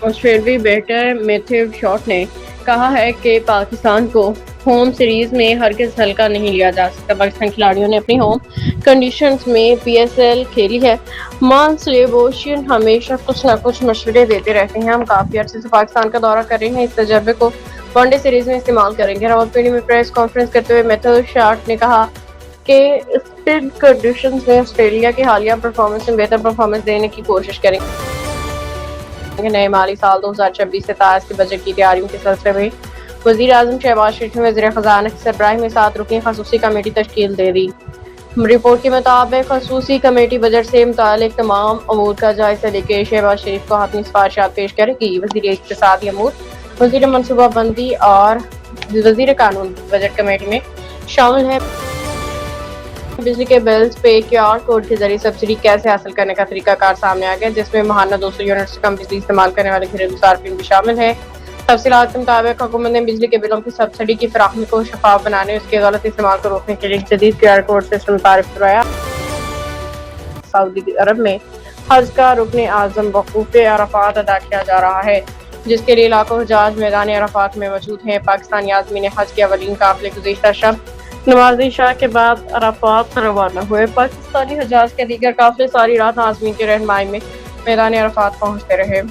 آسٹریلوی better Matthew shot نے کہا ہے کہ پاکستان کو ہوم سیریز میں ہرگز ہلکا نہیں لیا جا سکتا۔ پاکستان کھلاڑیوں نے اپنی ہوم کنڈیشنز میں پی ایس ایل کھیلی ہے۔ مانس لیبوشین ہمیشہ کچھ نہ کچھ مشورے دیتے رہتے ہیں۔ ہم کافی عرصے سے پاکستان کا دورہ کر رہے ہیں، اس تجربے کو ون ڈے سیریز میں استعمال کریں گے۔ راولپنڈی میں پریس کانفرنس کرتے ہوئے میتھیو شاٹ نے کہا کہ اسپن کنڈیشنز میں آسٹریلیا کی حالیہ پرفارمنس میں بہتر پرفارمنس دینے کی کوشش کریں گے۔ نئے مالی سال 2026 سے تاج کے بجٹ کی تیاریوں کے سلسلے میں وزیر اعظم شہباز شریف نے وزیر خزانہ کی سربراہی میں 7 رکنی خصوصی کمیٹی تشکیل دے دی۔ رپورٹ کے مطابق خصوصی کمیٹی بجٹ سے متعلق تمام امور کا جائزہ لے کے شہباز شریف کو حتمی سفارشات پیش کرے گی۔ وزیر اقتصادی امور، وزیر منصوبہ بندی اور وزیر قانون بجٹ کمیٹی میں شامل ہیں۔ بجلی کے بلز پہ QR کوڈ کے ذریعے سبسڈی کیسے حاصل کرنے کا طریقہ کار سامنے آ گیا، جس میں ماہانہ 200 یونٹ سے کم بجلی استعمال کرنے والے گھریلو صارفین بھی شامل ہیں۔ تفصیلات کے مطابق حکومت نے بجلی کے بلوں کی سبسڈی کی فراہمی کو شفاف بنانے اور اس کے غلط استعمال کو روکنے کے لیے ایک جدید QR کوڈ سسٹم متعارف کرایا۔ سعودی عرب میں حج کا رکن اعظم وقوف عرفات ادا کیا جا رہا ہے، جس کے لیے لاکھوں حجاج میدان عرفات میں موجود ہیں۔ پاکستانی عازمین حج کے اولین قافلے گزشتہ شب نماز عشاء کے بعد عرفات روانہ ہوئے۔ پاکستانی حجاج کے دیگر قافلے ساری رات عازمین کی رہنمائی میں میدان عرفات پہنچتے رہے۔